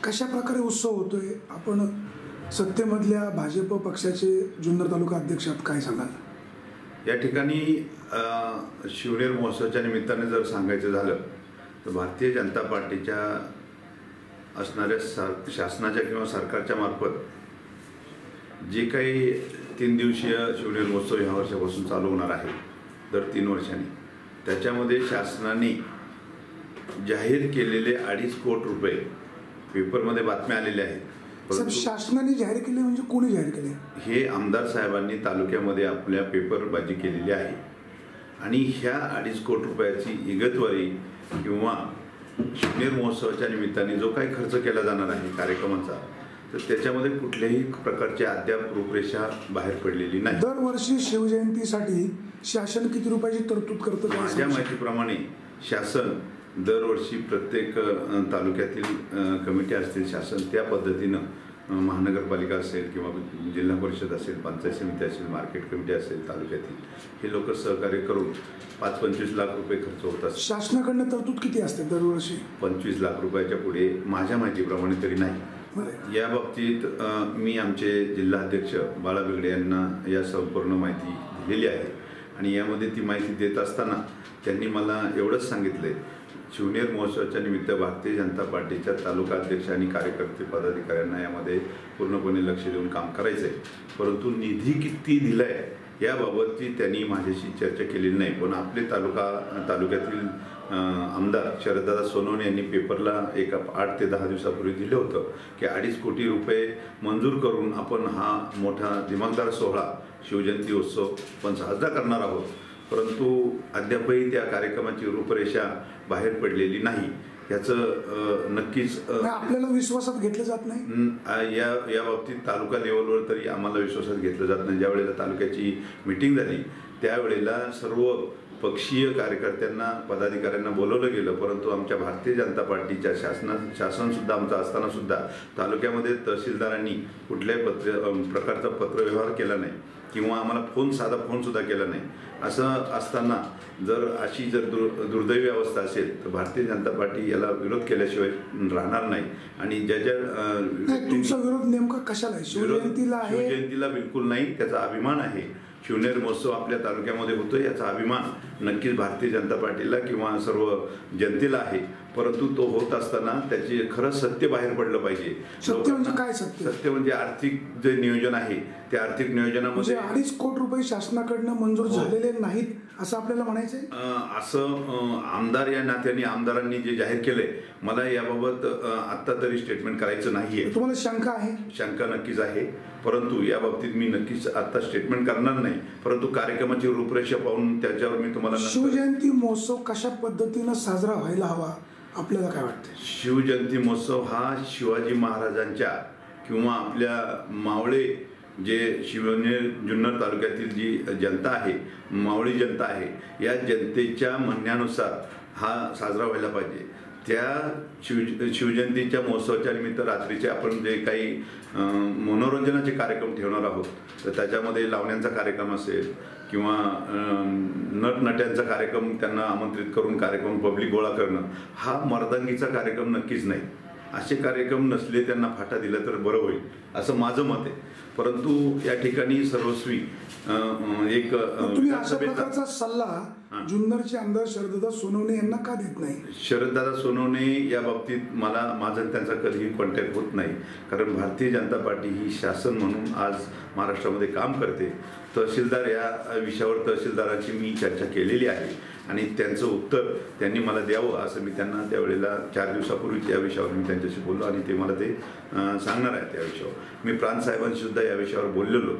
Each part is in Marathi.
कशा प्रकारे उत्सव होतोय? आपण सत्तेमधल्या भाजप पक्षाचे जुन्नर तालुका अध्यक्ष आहात, काय सांगाल? या ठिकाणी शिवनेर महोत्सवाच्या निमित्ताने जर सांगायचं झालं तर भारतीय जनता पार्टीच्या असणाऱ्या शासनाच्या किंवा सरकारच्या मार्फत जे काही 3 दिवसीय शिवनेर महोत्सव ह्या वर्षापासून चालू होणार आहे दर 3 वर्षांनी, त्याच्यामध्ये शासनाने जाहीर केलेले 2.5 कोटी रुपये पेपरमध्ये बातम्या आलेल्या आहेत. शासनाने जाहीर केले म्हणजे कोणी जाहीर केले? हे आमदार साहेबांनी तालुक्यामध्ये आपल्या पेपरबाजी केलेली आहे आणि ह्या 2.5 कोटी रुपयाची इगतवारी किंवा शिवनेर महोत्सवाच्या निमित्ताने जो काही खर्च केला जाणार आहे कार्यक्रमाचा, तर त्याच्यामध्ये कुठल्याही प्रकारची अद्याप रूपरेषा बाहेर पडलेली नाही. दरवर्षी शिवजयंतीसाठी शासन किती रुपयाची तरतूद करतं? माझ्या माहितीप्रमाणे शासन दरवर्षी प्रत्येक तालुक्यातील कमिटी असतील, शासन त्या पद्धतीनं महानगरपालिका असेल किंवा जिल्हा परिषद असेल, पंचायत समिती असेल, मार्केट कमिटी असेल, तालुक्यातील हे लोक सहकार्य करून 5-25 लाख रुपये खर्च होतात. शासनाकडनं तरतूद किती असते दरवर्षी? 25 लाख रुपयाच्या पुढे माझ्या माहितीप्रमाणे तरी नाही. या बाबतीत मी आमचे जिल्हाध्यक्ष बाळा बेगडे यांना या संपूर्ण माहिती दिलेली आहे आणि यामध्ये ती माहिती देत असताना त्यांनी मला एवढंच सांगितलंय, शिवनेर महोत्सवाच्या निमित्त भारतीय जनता पार्टीच्या तालुका अध्यक्ष आणि कार्यकर्ते पदाधिकाऱ्यांना यामध्ये पूर्णपणे लक्ष देऊन काम करायचं आहे, परंतु निधी किती दिलाय याबाबतची त्यांनी माझ्याशी चर्चा केलेली नाही. पण आपले तालुक्यातील आमदार शरददादा सोनवणे यांनी पेपरला एक 8 ते 10 दिवसापूर्वी दिलं होतं की 2.5 कोटी रुपये मंजूर करून आपण हा मोठा दिमागदार सोहळा शिवजयंती उत्सव पण साजरा करणार आहोत, परंतु अद्यापही त्या कार्यक्रमाची रूपरेषा बाहेर पडलेली नाही. याचं नक्कीच आपल्याला विश्वासात घेतलं जात नाही. या बाबतीत तालुका लेवलवर तरी आम्हाला विश्वासात घेतलं जात नाही. ज्यावेळेला तालुक्याची मीटिंग झाली त्यावेळेला सर्व पक्षीय कार्यकर्त्यांना पदाधिकाऱ्यांना बोलवलं गेलं, परंतु आमच्या भारतीय जनता पार्टीच्या शासनसुद्धा आमचं असताना सुद्धा तालुक्यामध्ये तहसीलदारांनी कुठल्याही प्रकारचा पत्रव्यवहार केला नाही किंवा आम्हाला साधा फोनसुद्धा केला नाही. असं असताना जर अशी दुर्दैवी अवस्था असेल तर भारतीय जनता पार्टी याला विरोध केल्याशिवाय राहणार नाही. आणि तुमचा विरोध नेमका कशाला आहे? शिवजयंतीला बिलकुल नाही, त्याचा अभिमान आहे. शिवनेर महोत्सव आपल्या तालुक्यामध्ये होतो याचा अभिमान नक्कीच भारतीय जनता पार्टीला किंवा सर्व जनतेला आहे, परंतु तो होत असताना त्याचे खरं सत्य बाहेर पडलं पाहिजे. सत्य म्हणजे काय? सत्य म्हणजे आर्थिक जे नियोजन आहे त्या आर्थिक नियोजनामध्ये 2.5 कोटी रुपये शासनाकडनं मंजूर झालेले नाहीत असं आपल्याला म्हणायचंय. असं आमदार या नात्याने आमदारांनी जे जाहीर केलंय, मला याबाबत आता तरी स्टेटमेंट करायचं नाहीये. तुम्हाला शंका आहे? शंका नक्कीच आहे, परंतु या बाबतीत मी नक्कीच आता स्टेटमेंट करणार नाही. परंतु कार्यक्रमाची रूपरेषा पाहून त्याच्यावर मी तुम्हाला शिवजयंती महोत्सव कशा पद्धतीनं साजरा व्हायला हवा आपल्याला काय वाटतं? शिवजयंती महोत्सव हा शिवाजी महाराजांच्या किंवा आपल्या मावळे जे जुन्नर तालुक्यातील जी जनता आहे, मावळी जनता आहे, या जनतेच्या म्हणण्यानुसार हा साजरा व्हायला पाहिजे. त्या शिवजयंतीच्या महोत्सवाच्या निमित्त रात्रीचे आपण जे काही मनोरंजनाचे कार्यक्रम ठेवणार आहोत, तर त्याच्यामध्ये लावण्यांचा कार्यक्रम असेल किंवा नटनट्यांचा कार्यक्रम त्यांना आमंत्रित करून कार्यक्रम पब्लिक गोळा करणं, हा मर्दांगीचा कार्यक्रम नक्कीच नाही. असे कार्यक्रम नसले, त्यांना फाटा दिला तर बरं होईल असं माझं मत आहे. परंतु या ठिकाणी सर्वस्वी एक अशा प्रकारचा सल्ला जुन्नरचे आमदार शरददादा सोनवणे यांना का देत नाही? शरददादा सोनवणे या बाबतीत माझा त्यांचा कधीही कॉन्टॅक्ट होत नाही, कारण भारतीय जनता पार्टी ही शासन म्हणून आज महाराष्ट्रामध्ये काम करते. तहसीलदार या विषयावर तहसीलदारांची मी चर्चा केलेली आहे आणि त्यांचं उत्तर त्यांनी मला द्यावं असं मी त्यांना त्यावेळेला 4 दिवसापूर्वी त्या विषयावर मी त्यांच्याशी बोललो आणि ते मला ते सांगणार आहे. त्या विषयावर मी प्रांत साहेबांशी सुद्धा या विषयावर बोललेलो,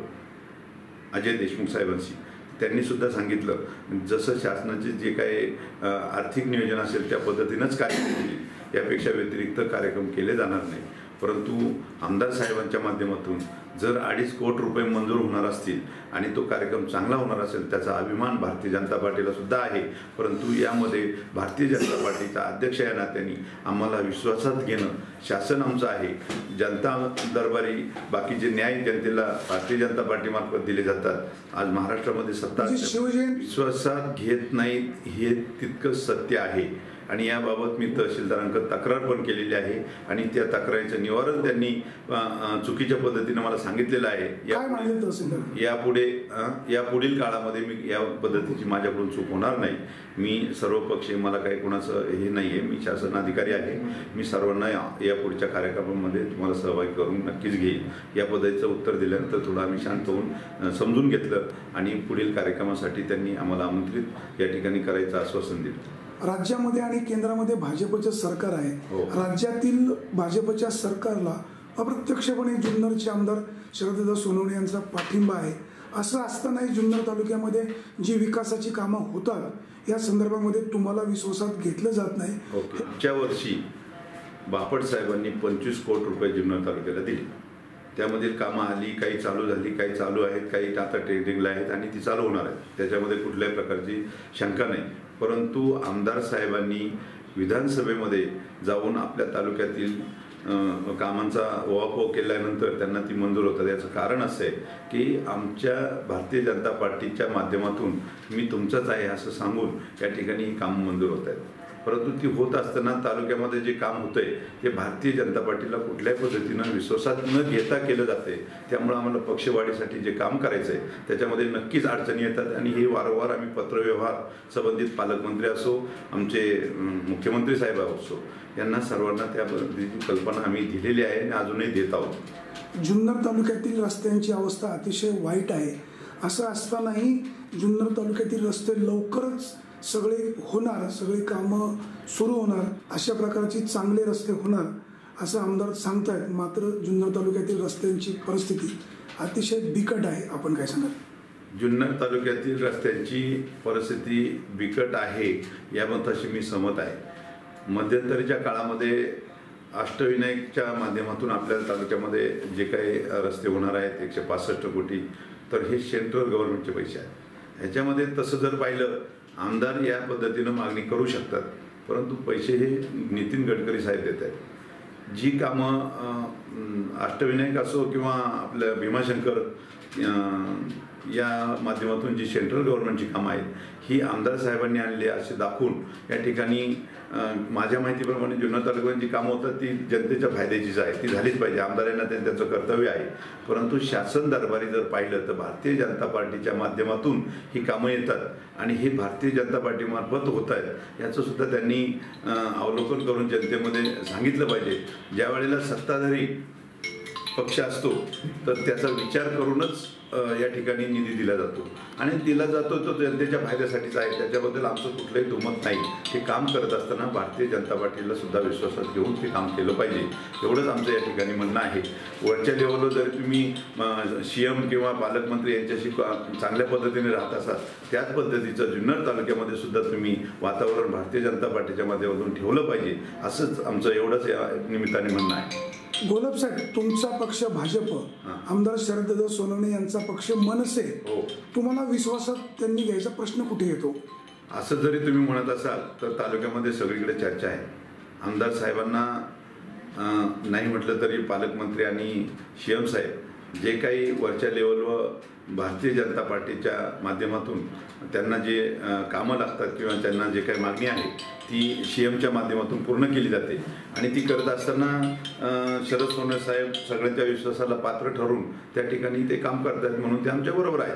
अजय देशमुख साहेबांशी. त्यांनी सुद्धा सांगितलं जसं शासनाचे जे काही आर्थिक नियोजन असेल त्या पद्धतीनंच कार्यक्रम होईल, यापेक्षा व्यतिरिक्त कार्यक्रम केले जाणार नाही. परंतु आमदार साहेबांच्या माध्यमातून जर 2.5 कोटी रुपये मंजूर होणार असतील आणि तो कार्यक्रम चांगला होणार असेल, त्याचा अभिमान भारतीय जनता पार्टीला सुद्धा आहे. परंतु यामध्ये भारतीय जनता पार्टीचा अध्यक्ष या नात्याने आम्हाला विश्वासात घेणं, शासन आमचं आहे, जनता दरबारी बाकीचे न्याय जनतेला भारतीय जनता पार्टीमार्फत दिले जातात. आज महाराष्ट्रामध्ये सत्ता विश्वासात घेत नाहीत हे तितकंच सत्य आहे आणि याबाबत मी तहसीलदारांकडे तक्रार पण केलेली आहे आणि त्या तक्रारीचं निवारण त्यांनी चुकीच्या पद्धतीनं मला सांगितलेलं आहे. काय म्हणाले तहसीलदार? यापुढील काळामध्ये मी या पद्धतीची माझ्याकडून चूक होणार नाही. मी सर्वपक्षीय, मला काही कोणाचं हे नाही आहे, मी शासन अधिकारी आहे. मी सर्वांना या पुढच्या कार्यक्रमामध्ये तुम्हाला सहभागी करून नक्कीच घेईन. या पद्धतीचं उत्तर दिल्यानंतर थोडं आम्ही शांत होऊन समजून घेतलं आणि पुढील कार्यक्रमासाठी त्यांनी आम्हाला आमंत्रित या ठिकाणी करायचं आश्वासन दिलं. राज्यामध्ये आणि केंद्रामध्ये भाजपचं सरकार आहे. हो. राज्यातील भाजपच्या सरकारला अप्रत्यक्षपणे जुन्नरचे आमदार शरददादा सोनवणे यांचा पाठिंबा आहे. असं असतानाही जुन्नर तालुक्यामध्ये जी विकासाची कामं होतात या संदर्भामध्ये तुम्हाला विश्वासात घेतलं जात नाही. मागच्या वर्षी बापट साहेबांनी 25 कोटी रुपये जुन्नर तालुक्याला दिले. त्यामधील कामं आली, काही चालू झाली, काही चालू आहेत, काही आता ट्रेडिंगला आहेत आणि ती चालू होणार आहेत. त्याच्यामध्ये कुठल्याही प्रकारची शंका नाही. परंतु आमदार साहेबांनी विधानसभेमध्ये जाऊन आपल्या तालुक्यातील कामांचा उहापोह केल्यानंतर त्यांना ती मंजूर होतात. याचं कारण असं आहे की आमच्या भारतीय जनता पार्टीच्या माध्यमातून मी तुमचाच आहे असं सांगून या ठिकाणी ही कामं मंजूर होत आहेत. परंतु ती होत असताना तालुक्यामध्ये जे काम होतंय ते भारतीय जनता पार्टीला कुठल्याही पद्धतीनं विश्वासात न घेता केलं जाते. त्यामुळे आम्हाला पक्षवाढीसाठी जे काम करायचं आहे त्याच्यामध्ये नक्कीच अडचणी येतात आणि हे वारंवार आम्ही पत्रव्यवहार संबंधित पालकमंत्री असो, आमचे मुख्यमंत्री साहेब असो, यांना सर्वांना त्या पद्धतीची कल्पना आम्ही दिलेली आहे आणि अजूनही देत आहोत. जुन्नर तालुक्यातील रस्त्यांची अवस्था अतिशय वाईट आहे. असं असतानाही जुन्नर तालुक्यातील रस्ते लवकरच सगळे होणार, सगळे कामं सुरू होणार, अशा प्रकारची चांगले रस्ते होणार असं आमदार सांगतायत. मात्र जुन्नर तालुक्यातील रस्त्यांची परिस्थिती अतिशय बिकट आहे. आपण काय सांगाल? जुन्नर तालुक्यातील रस्त्यांची परिस्थिती बिकट आहे या मताशी मी सहमत आहे. मध्यंतरीच्या काळामध्ये अष्टविनायकच्या माध्यमातून आपल्या तालुक्यामध्ये जे काही रस्ते होणार आहेत 165 कोटी, तर हे सेंट्रल गव्हर्नमेंटचे पैसे आहेत. ह्याच्यामध्ये तसं जर पाहिलं, आमदार या पद्धतीनं मागणी करू शकतात, परंतु पैसे हे नितीन गडकरी साहेब देत आहेत. जी कामं अष्टविनायक असो किंवा आपल्या भीमाशंकर या माध्यमातून जी सेंट्रल गव्हर्नमेंटची कामं आहेत ही आमदार साहेबांनी आणली असे दाखवून या ठिकाणी माझ्या माहितीप्रमाणे जुन्नर तालुक्यात जी कामं होतात ती जनतेच्या फायद्याचीच आहे, ती झालीच पाहिजे. आमदारांना त्यांचं कर्तव्य आहे. परंतु शासन दरबारी जर पाहिलं तर भारतीय जनता पार्टीच्या माध्यमातून ही कामं येतात आणि हे भारतीय जनता पार्टीमार्फत होत आहेत याचं सुद्धा त्यांनी अवलोकन करून जनतेमध्ये सांगितलं पाहिजे. ज्या वेळेला सत्ताधारी पक्ष असतो तर त्याचा विचार करूनच या ठिकाणी निधी दिला जातो आणि दिला जातो तो जनतेच्या फायद्यासाठीच आहे. त्याच्याबद्दल आमचं कुठलंही दुमत नाही. हे काम करत असताना भारतीय जनता पार्टीला सुद्धा विश्वासात घेऊन ते काम केलं पाहिजे, एवढंच आमचं या ठिकाणी म्हणणं आहे. वरच्या लेवलवर जर तुम्ही CM किंवा पालकमंत्री यांच्याशी चांगल्या पद्धतीने राहत असाल, त्याच पद्धतीचं जुन्नर तालुक्यामध्ये सुद्धा तुम्ही वातावरण भारतीय जनता पार्टीच्या माध्यमातून ठेवलं पाहिजे, असंच आमचं एवढंच या निमित्ताने म्हणणं आहे. गोलब साहेब, तुमचा पक्ष भाजप, आमदार शरददादा सोनवणे यांचा पक्ष मनसे, तुम्हाला विश्वासात त्यांनी घ्यायचा प्रश्न कुठे येतो? असं जरी तुम्ही म्हणत असाल तर तालुक्यामध्ये सगळीकडे चर्चा आहे. आमदार साहेबांना नाही म्हटलं तरी पालकमंत्री आणि CM साहेब जे काही वरच्या लेवलवर भारतीय जनता पार्टीच्या माध्यमातून त्यांना जे कामं लागतात किंवा त्यांना जे काही मागणी आहे ती CMच्या माध्यमातून पूर्ण केली जाते आणि ती करत असताना शरद सोनवणे साहेब सगळ्यांच्या विश्वासाला पात्र ठरून त्या ठिकाणी ते काम करतात म्हणून ते आमच्या बरोबर आहे.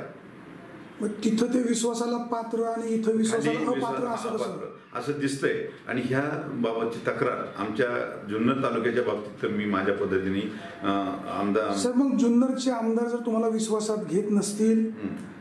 मग तिथं ते विश्वासाला पात्र आणि इथं विश्वासाला अपात्र असं दिसतंय आणि ह्या बाबतची तक्रार आमच्या जुन्नर तालुक्याच्या बाबतीत तर मी माझ्या पद्धतीने आमदार सर, मग जुन्नरचे आमदार जर तुम्हाला विश्वासात घेत नसतील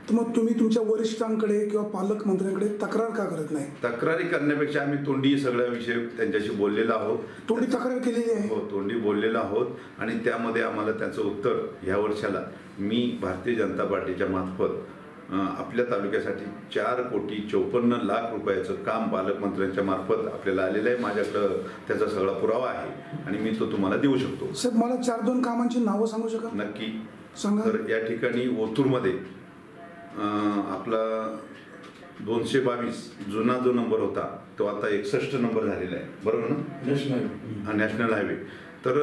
तर मग तुम्ही तुमच्या वरिष्ठांकडे किंवा पालकमंत्र्यांकडे तक्रार का करत नाही? तक्रारी करण्यापेक्षा आम्ही तोंडी सगळ्या विषय त्यांच्याशी बोललेलो आहोत. तोंडी तक्रार केलेली आहे? हो, तोंडी बोललेलो आहोत आणि त्यामध्ये आम्हाला त्याचं उत्तर ह्या वर्षाला मी भारतीय जनता पार्टीच्या मार्फत आपल्या तालुक्यासाठी 4,54,00,000 रुपयाचं काम पालकमंत्र्यांच्या मार्फत आपल्याला आलेलं आहे. माझ्याकडं त्याचा सगळा पुरावा आहे आणि मी तो तुम्हाला देऊ शकतो. सर, मला 4-2 कामांची नावं सांगू शकाल? नक्की सांगा. तर या ठिकाणी ओतूरमध्ये आपला 222 जुना जो नंबर होता तो आता 61 नंबर झालेला आहे, बरोबर ना? National highway. तर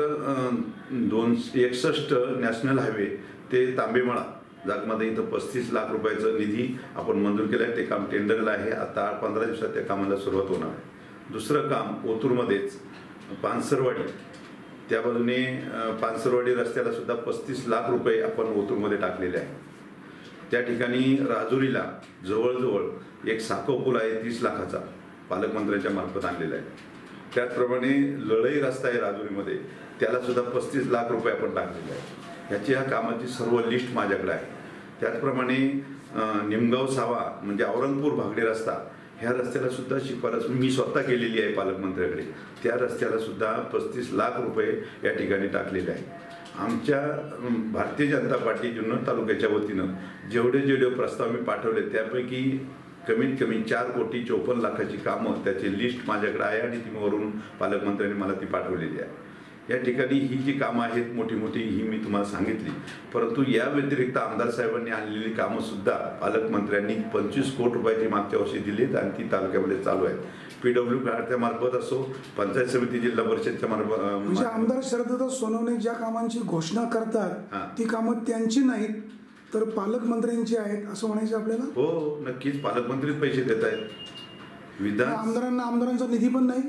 261 नॅशनल हायवे ते तांबेमळा जागमध्ये इथं 35 लाख रुपयाचं निधी आपण मंजूर केला आहे. ते काम टेंडरला आहे. आता 15 दिवसात त्या कामाला सुरुवात होणार आहे. दुसरं काम ओतूरमध्येच पानसरवाडी, त्या बाजूने पानसरवाडी रस्त्याला सुद्धा 35 लाख रुपये आपण ओतूरमध्ये टाकलेले आहे. त्या ठिकाणी राजुरीला जवळजवळ एक साखो पूल आहे 30 लाखाचा, पालकमंत्र्यांच्या मार्फत आणलेला आहे. त्याचप्रमाणे लढई रस्ता आहे राजुरीमध्ये, त्याला सुद्धा 35 लाख रुपये आपण टाकलेले आहे. ह्या कामाची सर्व लिस्ट माझ्याकडे आहे. त्याचप्रमाणे निमगाव सावा म्हणजे औरंगपूर भागडे रस्ता, ह्या रस्त्याला सुद्धा शिफारस मी स्वतः केलेली आहे पालकमंत्र्याकडे. त्या रस्त्याला सुद्धा 35 लाख रुपये या ठिकाणी टाकलेले आहे. आमच्या भारतीय जनता पार्टी जुन्नर तालुक्याच्या वतीनं जेवढे प्रस्ताव मी पाठवले त्यापैकी कमीत कमी 4,54,00,000ची कामं, त्याची लिस्ट माझ्याकडे आहे आणि ती वरून पालकमंत्र्यांनी मला ती पाठवलेली आहे. या ठिकाणी ही जी कामं आहेत मोठी मोठी ही मी तुम्हाला सांगितली, परंतु या व्यतिरिक्त आमदार साहेबांनी आणलेली कामं सुद्धा पालकमंत्र्यांनी 25 कोटी रुपयाची मागच्या वर्षी दिलीत आणि ती तालुक्यामध्ये चालू आहेत. PWच्या मार्फत असो, पंचायत समिती जिल्हा परिषदच्या मार्फत. म्हणजे आमदार शरददादा सोनवणे ज्या कामांची घोषणा करतात ती कामं त्यांची नाहीत तर पालकमंत्र्यांची आहेत असं म्हणायचं आपल्याला? हो, नक्कीच पालकमंत्रीच पैसे देत आहेत. आमदारांचा निधी पण नाही.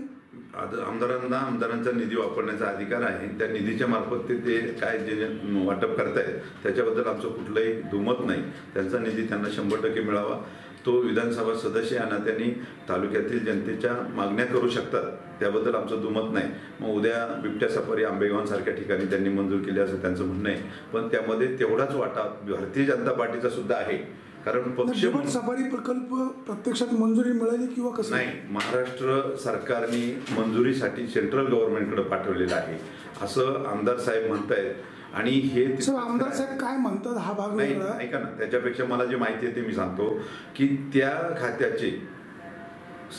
आमदारांचा निधी वापरण्याचा अधिकार आहे. त्या निधीच्या मार्फत ते काय जे वाटप करतायत त्याच्याबद्दल आमचं कुठलंही दुमत नाही. त्यांचा निधी त्यांना 100% मिळावा. तो विधानसभा सदस्य यांना त्यांनी तालुक्यातील जनतेच्या मागण्या करू शकतात, त्याबद्दल आमचं दुमत नाही. मग उद्या बिबट्या सफारी आंबेगावांसारख्या ठिकाणी त्यांनी मंजूर केली असं त्यांचं म्हणणं आहे, पण त्यामध्ये तेवढाच वाटा भारतीय जनता पार्टीचा सुद्धा आहे. कारण पक्ष सफारी प्रकल्प प्रत्यक्षात मंजुरी मिळाली किंवा कसं? नाही, महाराष्ट्र सरकारने मंजुरीसाठी सेंट्रल गव्हर्नमेंटकडे पाठवलेलं आहे असं आमदार साहेब म्हणतायत. आणि हे आमदार साहेब काय म्हणतात हा भाग नाही, ऐका ना, त्याच्यापेक्षा मला जे माहिती आहे ते मी सांगतो की त्या खात्याचे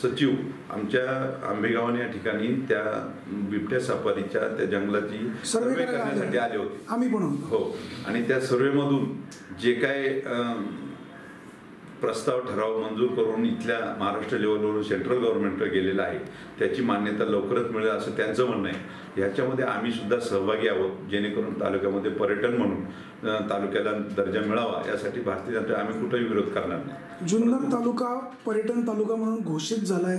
सचिव आमच्या आंबेगाव या ठिकाणी त्या बिबट्या सफारीच्या त्या जंगलाची सर्वे करण्यासाठी आले होते. आम्ही पण हो, आणि त्या सर्वेमधून जे काय प्रस्ताव ठराव मंजूर करून इथल्या महाराष्ट्र लेवलवरून सेंट्रल गव्हर्नमेंटकडे गेलेला आहे त्याची मान्यता लवकरच मिळेल असं त्यांचं म्हणणं आहे. ह्याच्यामध्ये आम्ही सुद्धा सहभागी आहोत, जेणेकरून तालुक्यामध्ये पर्यटन म्हणून तालुक्याला दर्जा मिळावा यासाठी भारतीय जनता आम्ही कुठेही विरोध करणार नाही. जुन्नर तालुका पर्यटन तालुका म्हणून घोषित झालाय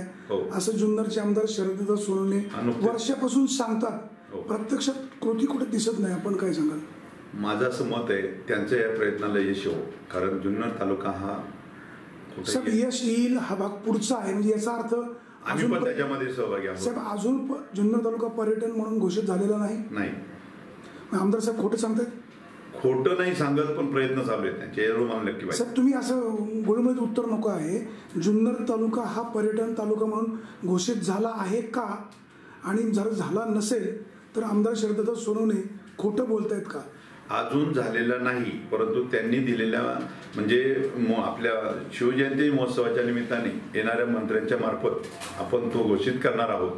असं जुन्नरचे आमदार शरददादा सोनवणे वर्षापासून सांगतात, प्रत्यक्षात कृती कुठे दिसत नाही. आपण काय सांगाल? माझं असं मत आहे त्यांच्या या प्रयत्नाला यश येवो, कारण जुन्नर तालुका हा यश येईल हा भाग पुढचा आहे. म्हणजे याचा अर्थ आम्ही पण त्याच्यामध्ये सहभागी आहोत. साहेब अजून जुन्नर तालुका पर्यटन म्हणून घोषित झालेला नाही. आमदार साहेब खोटं सांगतात? खोटं नाही सांगत, पण प्रयत्न चालू आहेत त्यांचे, मला नक्की पाहिजे. साहेब तुम्ही असं गोळमोळीत उत्तर नको आहे. जुन्नर तालुका हा पर्यटन तालुका म्हणून घोषित झाला आहे का? आणि जर झाला नसेल तर आमदार शरददादा सोनवणे खोटं बोलतायत का? अजून झालेला नाही, परंतु त्यांनी दिलेल्या म्हणजे आपल्या शिवजयंती महोत्सवाच्या निमित्ताने येणाऱ्या मंत्र्यांच्या मार्फत आपण तो घोषित करणार आहोत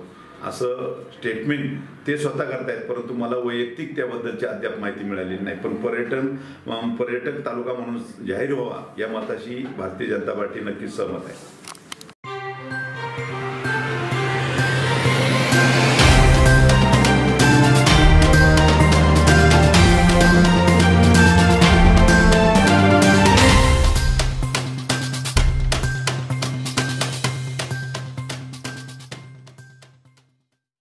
असं स्टेटमेंट ते स्वतः करतायत. परंतु मला वैयक्तिक त्याबद्दलची अद्याप माहिती मिळाली नाही. पण पर्यटक तालुका म्हणून जाहीर व्हावा या मताशी भारतीय जनता पार्टी नक्कीच सहमत आहे.